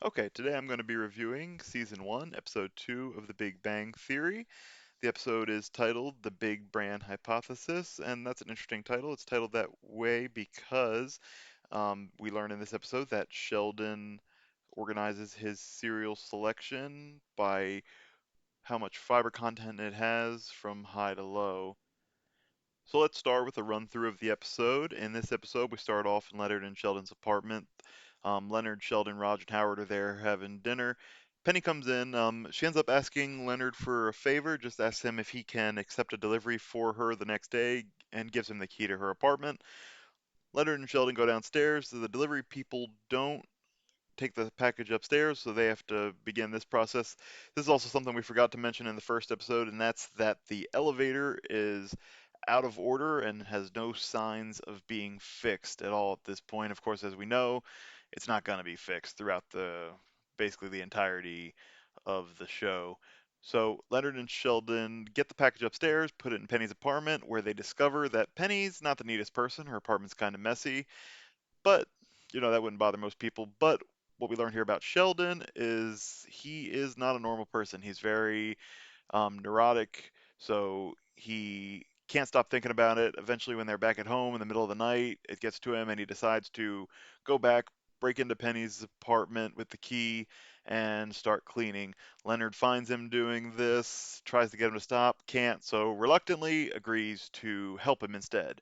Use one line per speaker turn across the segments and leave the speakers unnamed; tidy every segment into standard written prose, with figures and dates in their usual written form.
Okay, today I'm going to be reviewing Season 1, Episode 2 of The Big Bang Theory. The episode is titled The Big Bran Hypothesis, and that's an interesting title. It's titled that way because we learn in this episode that Sheldon organizes his cereal selection by how much fiber content it has from high to low. So let's start with a run through of the episode. In this episode, we start off in Leonard and Sheldon's apartment. Leonard, Sheldon, Raj, and Howard are there having dinner. Penny comes in. She ends up asking Leonard for a favor, just asks him if he can accept a delivery for her the next day and gives him the key to her apartment. Leonard and Sheldon go downstairs. The delivery people don't take the package upstairs, so they have to begin this process. This is also something we forgot to mention in the first episode, and that's that the elevator is out of order and has no signs of being fixed at all at this point. Of course, as we know, it's not going to be fixed throughout the basically the entirety of the show. So Leonard and Sheldon get the package upstairs, put it in Penny's apartment, where they discover that Penny's not the neatest person. Her apartment's kind of messy, but that wouldn't bother most people. But what we learn here about Sheldon is he is not a normal person. He's very neurotic, so he can't stop thinking about it. Eventually, when they're back at home in the middle of the night, it gets to him, and he decides to go back, break into Penny's apartment with the key, and start cleaning. Leonard finds him doing this, tries to get him to stop, can't, so reluctantly agrees to help him instead.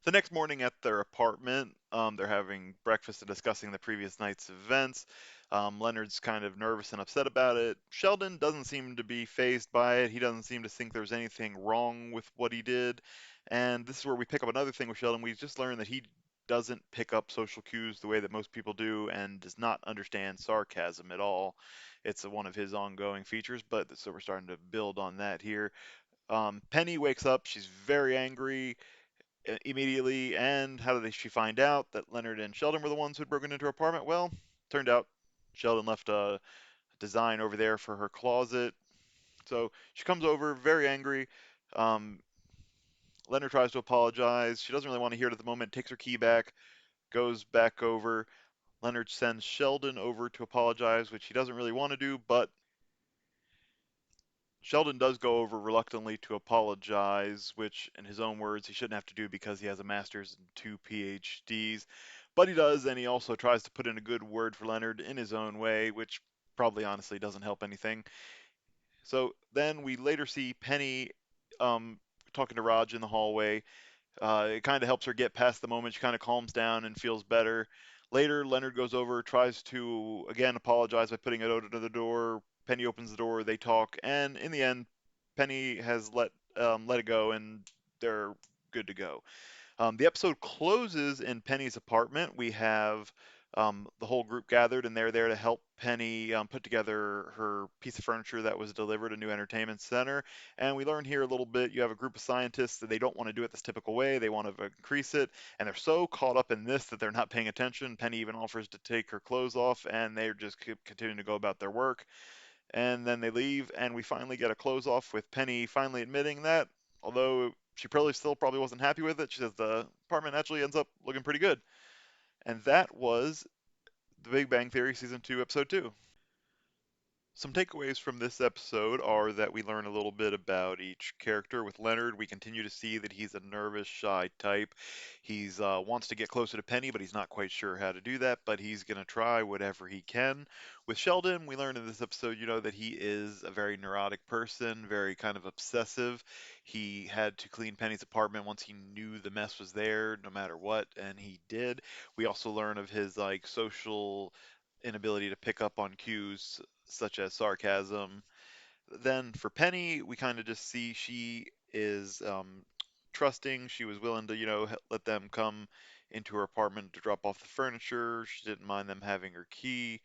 The next morning at their apartment, they're having breakfast and discussing the previous night's events. Leonard's kind of nervous and upset about it. Sheldon doesn't seem to be fazed by it. He doesn't seem to think there's anything wrong with what he did. And this is where we pick up another thing with Sheldon. We just learned that he doesn't pick up social cues the way that most people do and does not understand sarcasm at all. It's one of his ongoing features, but so we're starting to build on that here. Penny wakes up. She's very angry immediately. And how did she find out that Leonard and Sheldon were the ones who had broken into her apartment? Well, turned out Sheldon left a design over there for her closet. So she comes over very angry. Um, Leonard tries to apologize. She doesn't really want to hear it at the moment, takes her key back, goes back over. Leonard sends Sheldon over to apologize, which he doesn't really want to do, but Sheldon does go over reluctantly to apologize, which, in his own words, he shouldn't have to do because he has a master's and two PhDs. But he does, and he also tries to put in a good word for Leonard in his own way, which probably honestly doesn't help anything. So then we later see Penny um, talking to Raj in the hallway. It kind of helps her get past the moment. She kind of calms down and feels better. Later, Leonard goes over, tries to again apologize by putting a note under the door. Penny opens the door, they talk, and in the end, Penny has let it go, and they're good to go. The episode closes in Penny's apartment. We have the whole group gathered, and they're there to help Penny put together her piece of furniture that was delivered, a new entertainment center. And we learn here a little bit. You have a group of scientists that they don't want to do it this typical way. They want to increase it, and they're so caught up in this that they're not paying attention. Penny even offers to take her clothes off, and they're just continuing to go about their work. And then they leave, and we finally get a close off with Penny finally admitting that, although she probably wasn't happy with it, she says the apartment actually ends up looking pretty good. And that was The Big Bang Theory Season 2, Episode 2. Some takeaways from this episode are that we learn a little bit about each character. With Leonard, we continue to see that he's a nervous, shy type. He's wants to get closer to Penny, but he's not quite sure how to do that. But he's gonna try whatever he can. With Sheldon, we learn in this episode, that he is a very neurotic person, very kind of obsessive. He had to clean Penny's apartment once he knew the mess was there, no matter what, and he did. We also learn of his like social inability to pick up on cues such as sarcasm. Then for Penny, we kind of just see she is trusting. She was willing to, let them come into her apartment to drop off the furniture. She didn't mind them having her key.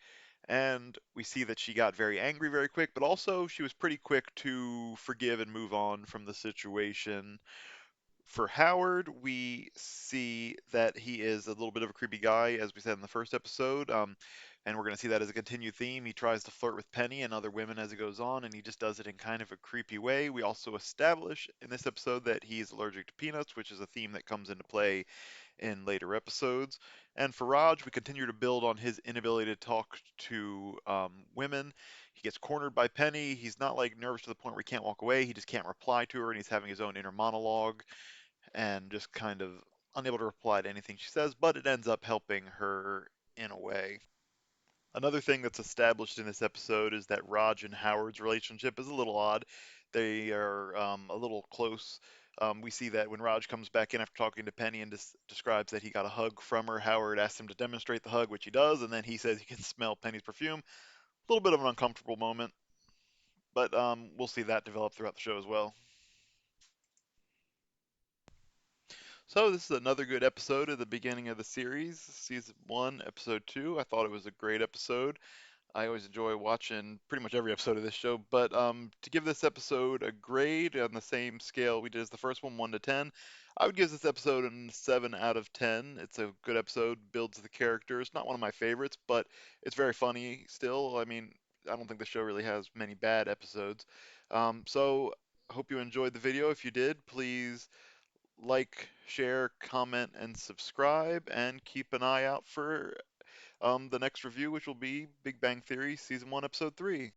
And we see that she got very angry very quick, but also she was pretty quick to forgive and move on from the situation. For Howard, we see that he is a little bit of a creepy guy, as we said in the first episode. And we're going to see that as a continued theme. He tries to flirt with Penny and other women as it goes on, and he just does it in kind of a creepy way. We also establish in this episode that he's allergic to peanuts, which is a theme that comes into play in later episodes. And for Raj, we continue to build on his inability to talk to women. He gets cornered by Penny. He's not like nervous to the point where he can't walk away. He just can't reply to her, and he's having his own inner monologue and just kind of unable to reply to anything she says, but it ends up helping her in a way. Another thing that's established in this episode is that Raj and Howard's relationship is a little odd. They are a little close. We see that when Raj comes back in after talking to Penny and describes that he got a hug from her, Howard asks him to demonstrate the hug, which he does, and then he says he can smell Penny's perfume. A little bit of an uncomfortable moment, but we'll see that develop throughout the show as well. So this is another good episode at the beginning of the series, season one, episode two. I thought it was a great episode. I always enjoy watching pretty much every episode of this show, but to give this episode a grade on the same scale we did as the first one, 1 to 10, I would give this episode a 7 out of 10. It's a good episode, builds the characters. Not one of my favorites, but it's very funny still. I mean, I don't think the show really has many bad episodes. So I hope you enjoyed the video. If you did, please like, share, comment, and subscribe, and keep an eye out for the next review, which will be Big Bang Theory Season 1, Episode 3.